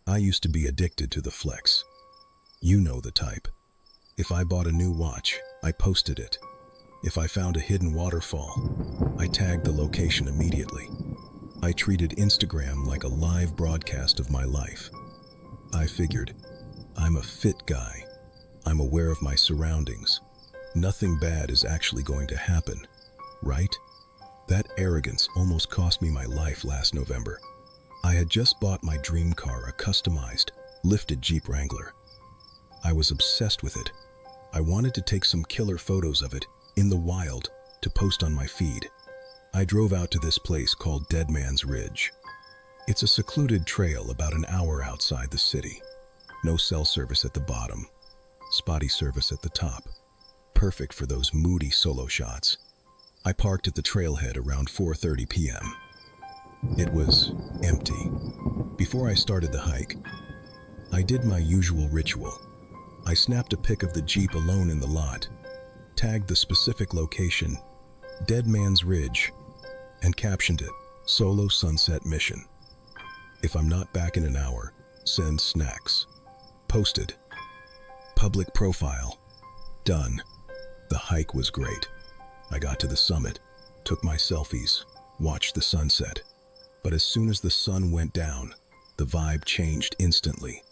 I used to be addicted to the flex. You know the type. If I bought a new watch, I posted it. If I found a hidden waterfall, I tagged the location immediately. I treated Instagram like a live broadcast of my life. I figured, I'm a fit guy. I'm aware of my surroundings. Nothing bad is actually going to happen, right? That arrogance almost cost me my life last November. I had just bought my dream car, a customized, lifted Jeep Wrangler. I was obsessed with it. I wanted to take some killer photos of it in the wild to post on my feed. I drove out to this place called Dead Man's Ridge. It's a secluded trail about an hour outside the city. No cell service at the bottom, spotty service at the top. Perfect for those moody solo shots. I parked at the trailhead around 4:30 p.m. It was empty. Before I started the hike, I did my usual ritual. I snapped a pic of the Jeep alone in the lot, tagged the specific location, Dead Man's Ridge, and captioned it, Solo Sunset Mission. If I'm not back in an hour, send snacks. Posted. Public profile. Done. The hike was great. I got to the summit, took my selfies, watched the sunset. But as soon as the sun went down, the vibe changed instantly.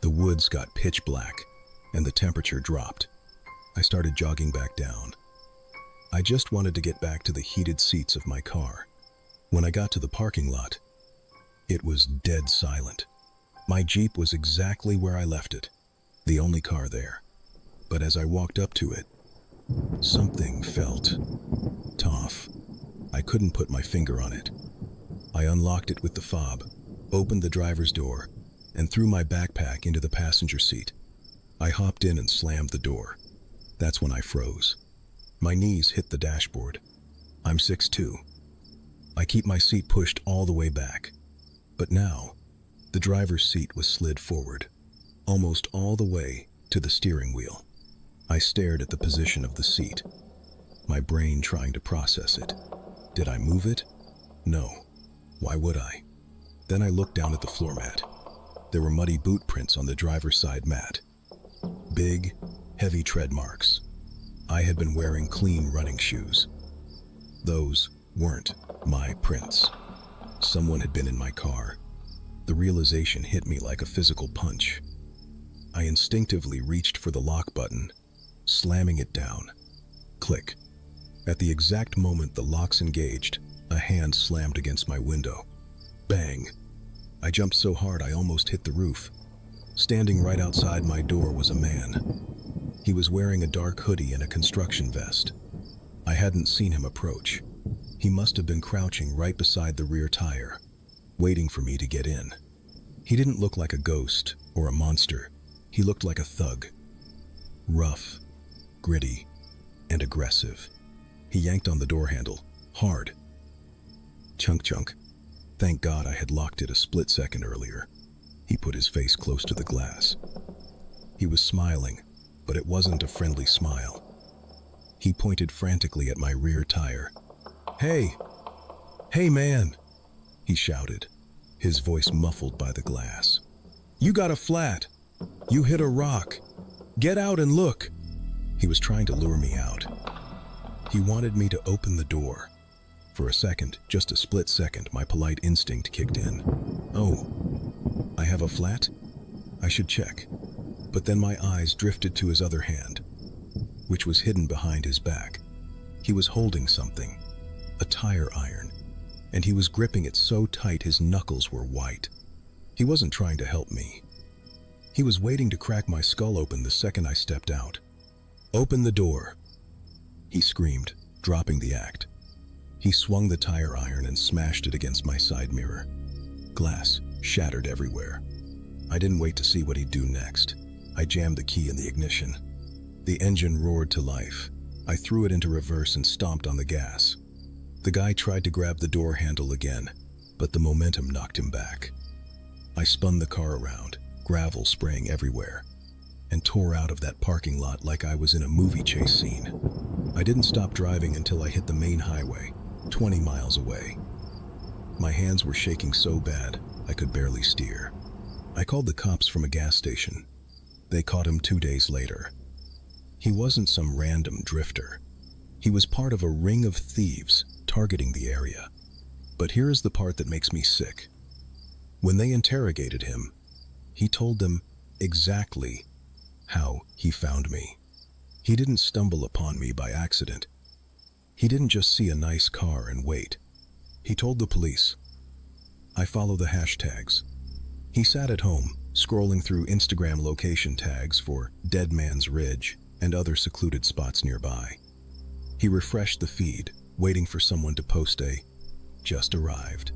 The woods got pitch black, and the temperature dropped. I started jogging back down. I just wanted to get back to the heated seats of my car. When I got to the parking lot, it was dead silent. My Jeep was exactly where I left it, the only car there. But as I walked up to it, something felt tough. I couldn't put my finger on it. I unlocked it with the fob, opened the driver's door, and threw my backpack into the passenger seat. I hopped in and slammed the door. That's when I froze. My knees hit the dashboard. I'm 6'2". I keep my seat pushed all the way back. But now, the driver's seat was slid forward, almost all the way to the steering wheel. I stared at the position of the seat, my brain trying to process it. Did I move it? No. Why would I? Then I looked down at the floor mat. There were muddy boot prints on the driver's side mat. Big, heavy tread marks. I had been wearing clean running shoes. Those weren't my prints. Someone had been in my car. The realization hit me like a physical punch. I instinctively reached for the lock button, slamming it down. Click. At the exact moment the locks engaged, a hand slammed against my window. Bang! I jumped so hard I almost hit the roof. Standing right outside my door was a man. He was wearing a dark hoodie and a construction vest. I hadn't seen him approach. He must have been crouching right beside the rear tire, waiting for me to get in. He didn't look like a ghost or a monster. He looked like a thug. Rough, gritty, and aggressive. He yanked on the door handle, hard. Chunk chunk. Thank God I had locked it a split second earlier. He put his face close to the glass. He was smiling, but it wasn't a friendly smile. He pointed frantically at my rear tire. Hey! Hey man! He shouted, his voice muffled by the glass. You got a flat! You hit a rock! Get out and look! He was trying to lure me out. He wanted me to open the door. For a second, just a split second, my polite instinct kicked in. Oh, I have a flat? I should check. But then my eyes drifted to his other hand, which was hidden behind his back. He was holding something, a tire iron, and he was gripping it so tight his knuckles were white. He wasn't trying to help me. He was waiting to crack my skull open the second I stepped out. Open the door, he screamed, dropping the act. He swung the tire iron and smashed it against my side mirror. Glass shattered everywhere. I didn't wait to see what he'd do next. I jammed the key in the ignition. The engine roared to life. I threw it into reverse and stomped on the gas. The guy tried to grab the door handle again, but the momentum knocked him back. I spun the car around, gravel spraying everywhere, and tore out of that parking lot like I was in a movie chase scene. I didn't stop driving until I hit the main highway, 20 miles away. My hands were shaking so bad I could barely steer. I called the cops from a gas station. They caught him 2 days later. He wasn't some random drifter. He was part of a ring of thieves targeting the area. But here is the part that makes me sick. When they interrogated him, he told them exactly how he found me. He didn't stumble upon me by accident. He didn't just see a nice car and wait. He told the police, "I follow the hashtags." He sat at home, scrolling through Instagram location tags for Dead Man's Ridge and other secluded spots nearby. He refreshed the feed, waiting for someone to post a "just arrived"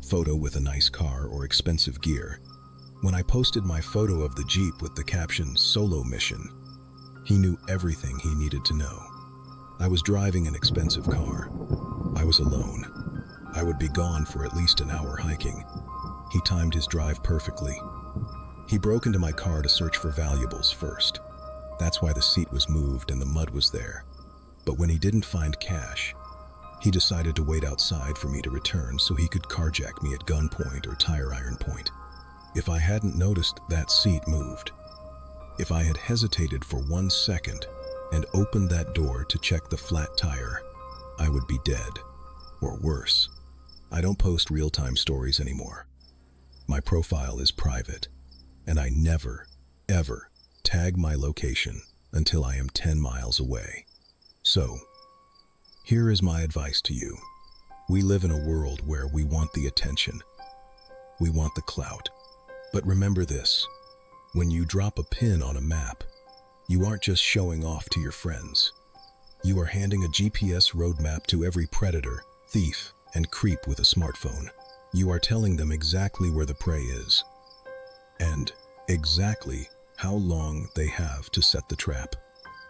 photo with a nice car or expensive gear. When I posted my photo of the Jeep with the caption "Solo Mission," he knew everything he needed to know. I was driving an expensive car. I was alone. I would be gone for at least an hour hiking. He timed his drive perfectly. He broke into my car to search for valuables first. That's why the seat was moved and the mud was there. But when he didn't find cash, he decided to wait outside for me to return so he could carjack me at gunpoint or tire iron point. If I hadn't noticed that seat moved, if I had hesitated for 1 second and opened that door to check the flat tire, I would be dead. Or worse. I don't post real-time stories anymore. My profile is private, and I never, ever tag my location until I am 10 miles away. So, here is my advice to you. We live in a world where we want the attention. We want the clout. But remember this, when you drop a pin on a map, you aren't just showing off to your friends. You are handing a GPS roadmap to every predator, thief, and creep with a smartphone. You are telling them exactly where the prey is, and exactly how long they have to set the trap.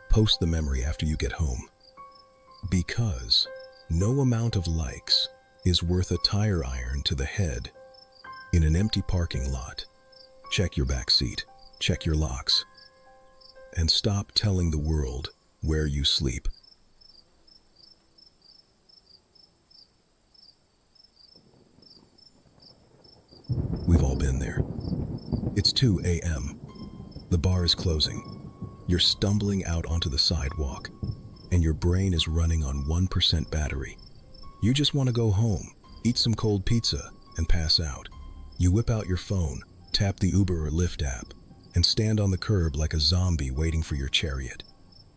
Post the memory after you get home. Because no amount of likes is worth a tire iron to the head in an empty parking lot. Check your back seat, check your locks, and stop telling the world where you sleep. We've all been there. It's 2 a.m. The bar is closing. You're stumbling out onto the sidewalk, and your brain is running on 1% battery. You just want to go home, eat some cold pizza, and pass out. You whip out your phone, tap the Uber or Lyft app, and stand on the curb like a zombie waiting for your chariot.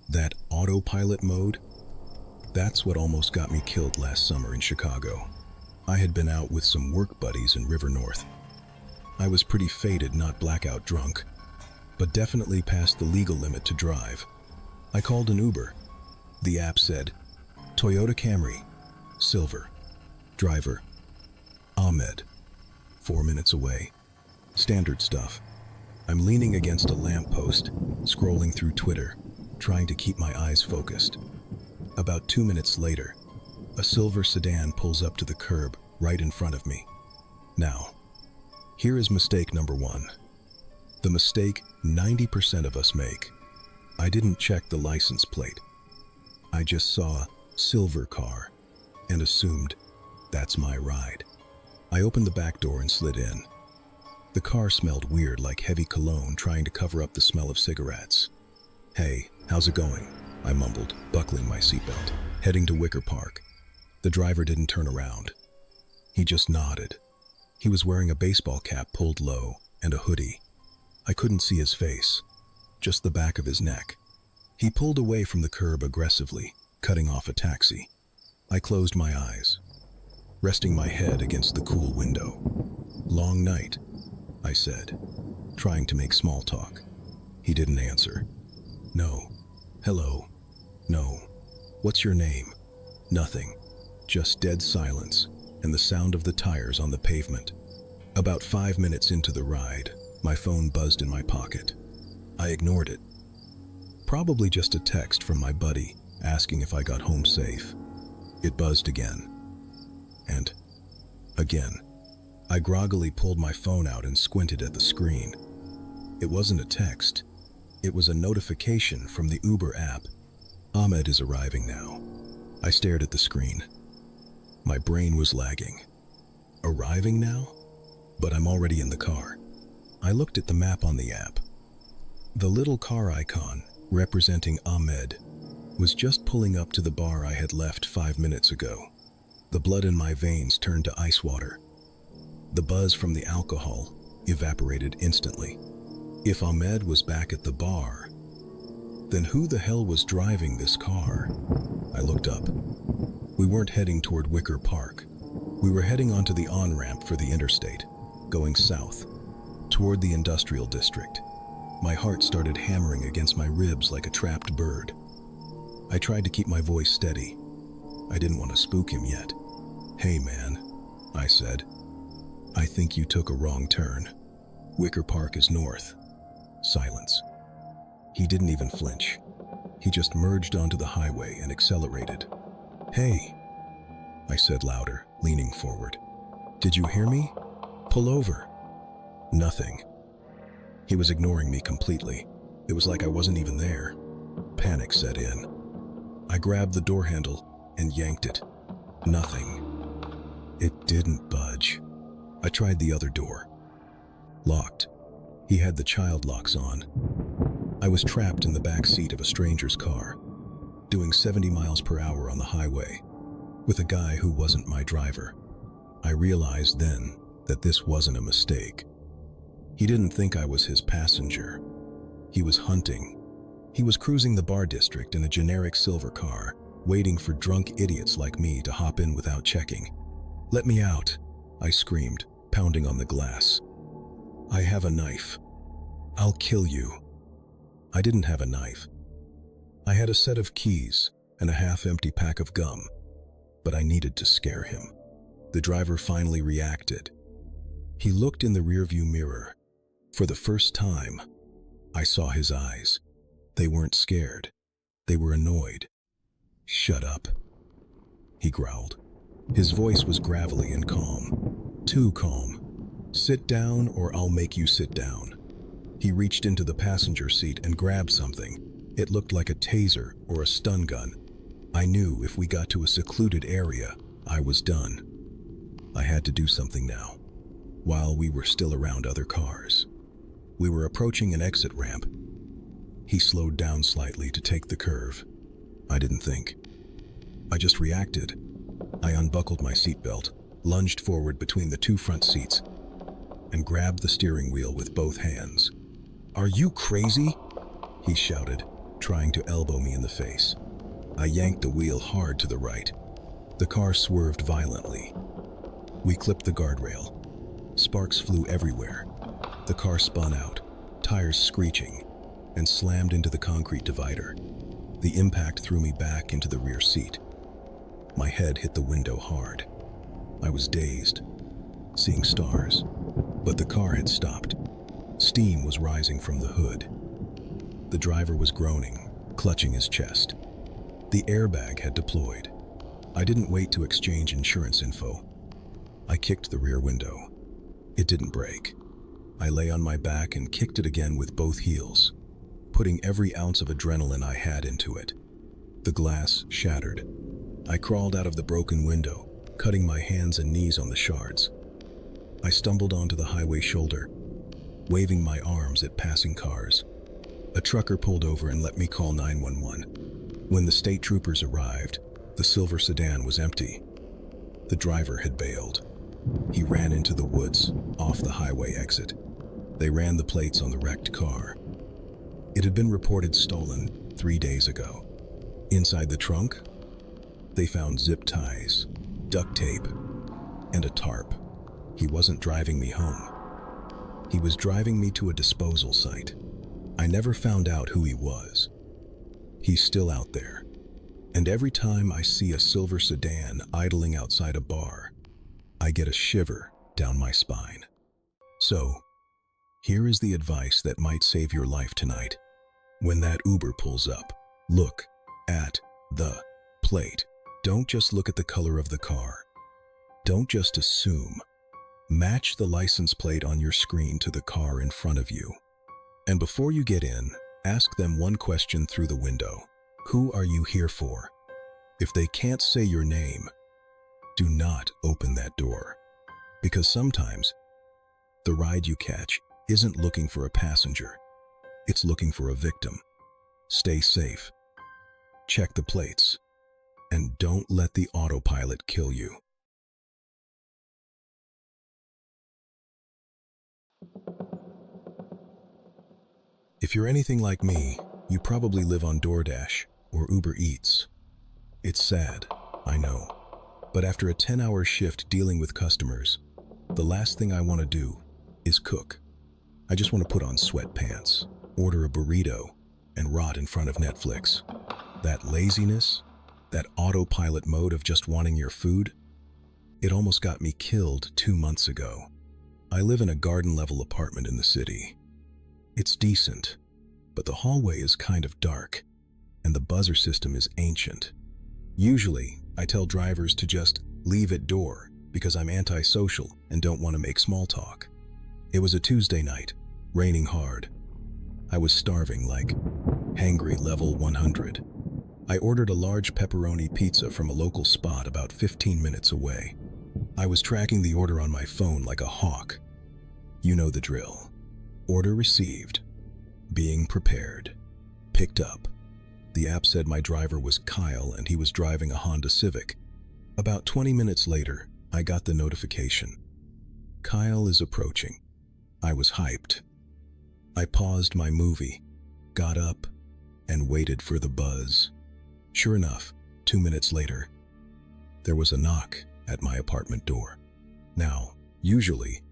That autopilot mode, that's what almost got me killed last summer in Chicago. I had been out with some work buddies in River North. I was pretty faded, not blackout drunk, but definitely past the legal limit to drive. I called an Uber. The app said, Toyota Camry, silver, driver, Ahmed, 4 minutes away. Standard stuff. I'm leaning against a lamppost, scrolling through Twitter, trying to keep my eyes focused. About 2 minutes later, a silver sedan pulls up to the curb right in front of me. Now, here is mistake number 1. The mistake 90% of us make. I didn't check the license plate. I just saw silver car and assumed that's my ride. I opened the back door and slid in. The car smelled weird, like heavy cologne trying to cover up the smell of cigarettes. "Hey, how's it going?" I mumbled, buckling my seatbelt, heading to Wicker Park. The driver didn't turn around. He just nodded. He was wearing a baseball cap pulled low and a hoodie. I couldn't see his face, just the back of his neck. He pulled away from the curb aggressively, cutting off a taxi. I closed my eyes, resting my head against the cool window. "Long night," I said, trying to make small talk. He didn't answer. "No." "Hello." "No." "What's your name?" Nothing. Just dead silence and the sound of the tires on the pavement. About 5 minutes into the ride, my phone buzzed in my pocket. I ignored it. Probably just a text from my buddy asking if I got home safe. It buzzed again. And again. I groggily pulled my phone out and squinted at the screen. It wasn't a text. It was a notification from the Uber app. "Ahmed is arriving now." I stared at the screen. My brain was lagging. Arriving now? But I'm already in the car. I looked at the map on the app. The little car icon, representing Ahmed, was just pulling up to the bar I had left 5 minutes ago. The blood in my veins turned to ice water. The buzz from the alcohol evaporated instantly. If Ahmed was back at the bar, then who the hell was driving this car? I looked up. We weren't heading toward Wicker Park. We were heading onto the on-ramp for the interstate, going south, toward the industrial district. My heart started hammering against my ribs like a trapped bird. I tried to keep my voice steady. I didn't want to spook him yet. "Hey man," I said. "I think you took a wrong turn. Wicker Park is north." Silence. He didn't even flinch. He just merged onto the highway and accelerated. "Hey," I said louder, leaning forward. "Did you hear me? Pull over." Nothing. He was ignoring me completely. It was like I wasn't even there. Panic set in. I grabbed the door handle and yanked it. Nothing. It didn't budge. I tried the other door. Locked. He had the child locks on. I was trapped in the back seat of a stranger's car, doing 70 miles per hour on the highway, with a guy who wasn't my driver. I realized then that this wasn't a mistake. He didn't think I was his passenger. He was hunting. He was cruising the bar district in a generic silver car, waiting for drunk idiots like me to hop in without checking. "Let me out," I screamed, pounding on the glass. "I have a knife. I'll kill you." I didn't have a knife. I had a set of keys and a half-empty pack of gum, but I needed to scare him. The driver finally reacted. He looked in the rearview mirror. For the first time, I saw his eyes. They weren't scared. They were annoyed. "Shut up," he growled. His voice was gravelly and calm. Too calm. "Sit down or I'll make you sit down." He reached into the passenger seat and grabbed something. It looked like a taser or a stun gun. I knew if we got to a secluded area, I was done. I had to do something now, while we were still around other cars. We were approaching an exit ramp. He slowed down slightly to take the curve. I didn't think. I just reacted. I unbuckled my seatbelt, lunged forward between the two front seats, and grabbed the steering wheel with both hands. "Are you crazy?" he shouted, trying to elbow me in the face. I yanked the wheel hard to the right. The car swerved violently. We clipped the guardrail. Sparks flew everywhere. The car spun out, tires screeching, and slammed into the concrete divider. The impact threw me back into the rear seat. My head hit the window hard. I was dazed, seeing stars, but the car had stopped. Steam was rising from the hood. The driver was groaning, clutching his chest. The airbag had deployed. I didn't wait to exchange insurance info. I kicked the rear window. It didn't break. I lay on my back and kicked it again with both heels, putting every ounce of adrenaline I had into it. The glass shattered. I crawled out of the broken window, cutting my hands and knees on the shards. I stumbled onto the highway shoulder, waving my arms at passing cars. A trucker pulled over and let me call 911. When the state troopers arrived, the silver sedan was empty. The driver had bailed. He ran into the woods, off the highway exit. They ran the plates on the wrecked car. It had been reported stolen 3 days ago. Inside the trunk, they found zip ties, duct tape, and a tarp. He wasn't driving me home. He was driving me to a disposal site. I never found out who he was. He's still out there. And every time I see a silver sedan idling outside a bar, I get a shiver down my spine. So, here is the advice that might save your life tonight. When that Uber pulls up, look at the plate. Don't just look at the color of the car. Don't just assume. Match the license plate on your screen to the car in front of you. And before you get in, ask them one question through the window. Who are you here for? If they can't say your name, do not open that door. Because sometimes, the ride you catch isn't looking for a passenger. It's looking for a victim. Stay safe. Check the plates. And don't let the autopilot kill you. If you're anything like me, you probably live on DoorDash or Uber Eats. It's sad, I know. But after a 10-hour shift dealing with customers, the last thing I want to do is cook. I just want to put on sweatpants, order a burrito, and rot in front of Netflix. That laziness, that autopilot mode of just wanting your food, it almost got me killed 2 months ago. I live in a garden-level apartment in the city. It's decent, but the hallway is kind of dark, and the buzzer system is ancient. Usually, I tell drivers to just leave at door because I'm antisocial and don't want to make small talk. It was a Tuesday night, raining hard. I was starving, like hangry level 100. I ordered a large pepperoni pizza from a local spot about 15 minutes away. I was tracking the order on my phone like a hawk. You know the drill. Order received. Being prepared. Picked up. The app said my driver was Kyle and he was driving a Honda Civic. About 20 minutes later, I got the notification. Kyle is approaching. I was hyped. I paused my movie, got up, and waited for the buzz. Sure enough, 2 minutes later, there was a knock at my apartment door. Now, usually,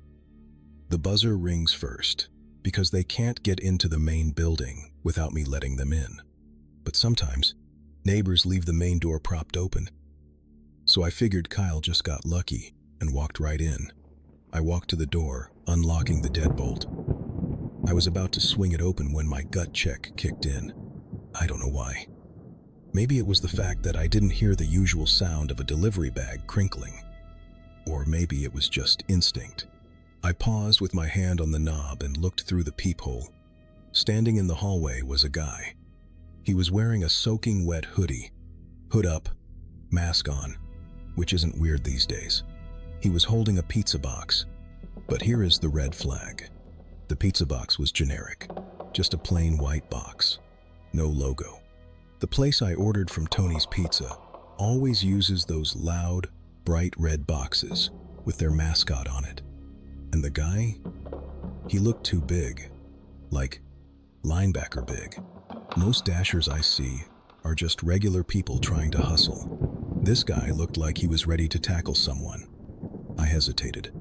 the buzzer rings first because they can't get into the main building without me letting them in. But sometimes, neighbors leave the main door propped open. So I figured Kyle just got lucky and walked right in. I walked to the door, unlocking the deadbolt. I was about to swing it open when my gut check kicked in. I don't know why. Maybe it was the fact that I didn't hear the usual sound of a delivery bag crinkling. Or maybe it was just instinct. I paused with my hand on the knob and looked through the peephole. Standing in the hallway was a guy. He was wearing a soaking wet hoodie, hood up, mask on, which isn't weird these days. He was holding a pizza box, but here is the red flag. The pizza box was generic, just a plain white box, no logo. The place I ordered from, Tony's Pizza, always uses those loud, bright red boxes with their mascot on it. And the guy, he looked too big, like linebacker big. Most dashers I see are just regular people trying to hustle. This guy looked like he was ready to tackle someone. I hesitated.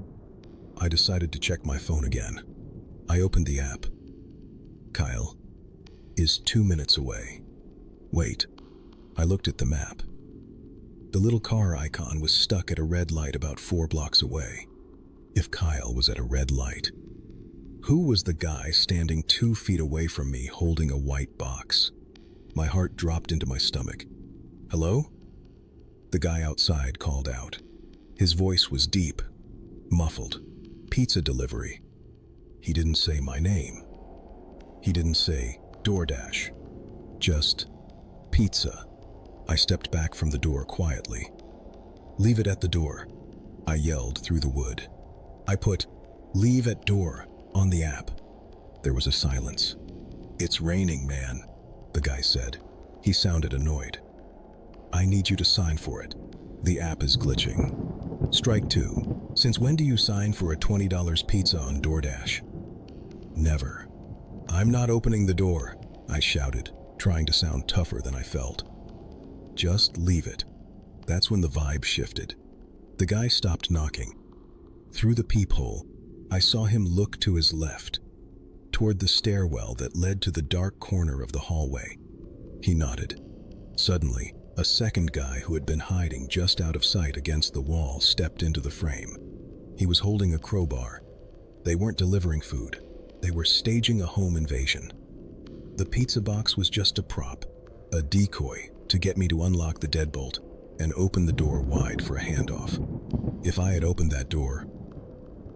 I decided to check my phone again. I opened the app. Kyle is 2 minutes away. Wait, I looked at the map. The little car icon was stuck at a red light about 4 blocks away. If Kyle was at a red light, who was the guy standing 2 feet away from me holding a white box? My heart dropped into my stomach. Hello? The guy outside called out. His voice was deep, muffled. Pizza delivery. He didn't say my name. He didn't say DoorDash. Just pizza. I stepped back from the door quietly. Leave it at the door, I yelled through the wood. I put leave at door on the app. There was a silence. It's raining, man, the guy said. He sounded annoyed. I need you to sign for it. The app is glitching. Strike 2. Since when do you sign for a $20 pizza on DoorDash? Never. I'm not opening the door, I shouted, trying to sound tougher than I felt. Just leave it. That's when the vibe shifted. The guy stopped knocking. Through the peephole, I saw him look to his left, toward the stairwell that led to the dark corner of the hallway. He nodded. Suddenly, a second guy who had been hiding just out of sight against the wall stepped into the frame. He was holding a crowbar. They weren't delivering food. They were staging a home invasion. The pizza box was just a prop, a decoy to get me to unlock the deadbolt and open the door wide for a handoff. If I had opened that door,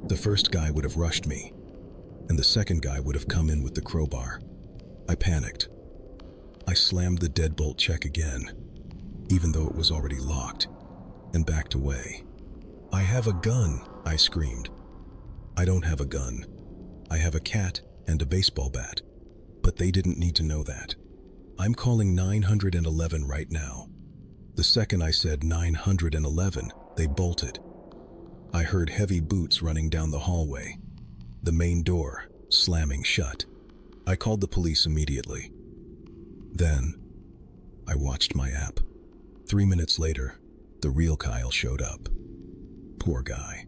the first guy would have rushed me, and the second guy would have come in with the crowbar. I panicked. I slammed the deadbolt check again, even though it was already locked, and backed away. I have a gun, I screamed. I don't have a gun. I have a cat and a baseball bat. But they didn't need to know that. I'm calling 911 right now. The second I said 911, they bolted. I heard heavy boots running down the hallway, the main door slamming shut. I called the police immediately. Then, I watched my app. 3 minutes later, the real Kyle showed up. Poor guy.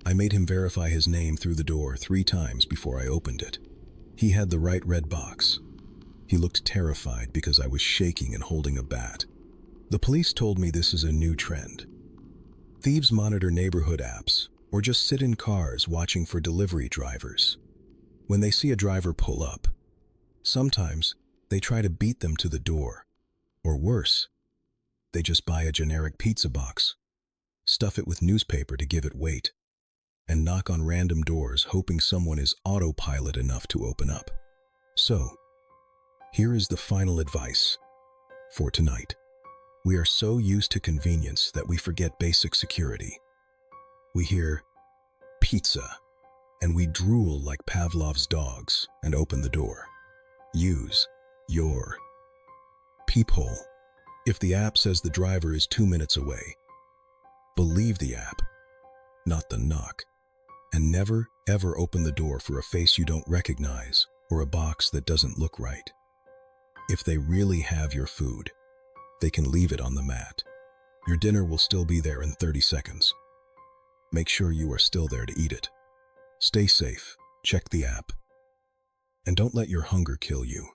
I made him verify his name through the door 3 times before I opened it. He had the right red box. He looked terrified because I was shaking and holding a bat. The police told me this is a new trend. Thieves monitor neighborhood apps or just sit in cars watching for delivery drivers. When they see a driver pull up, sometimes they try to beat them to the door. Or worse, they just buy a generic pizza box, stuff it with newspaper to give it weight, and knock on random doors hoping someone is autopilot enough to open up. So, here is the final advice for tonight. We are so used to convenience that we forget basic security. We hear pizza, and we drool like Pavlov's dogs and open the door. Use your peephole. If the app says the driver is 2 minutes away, believe the app, not the knock. And never, ever open the door for a face you don't recognize or a box that doesn't look right. If they really have your food, they can leave it on the mat. Your dinner will still be there in 30 seconds. Make sure you are still there to eat it. Stay safe, check the app, and don't let your hunger kill you.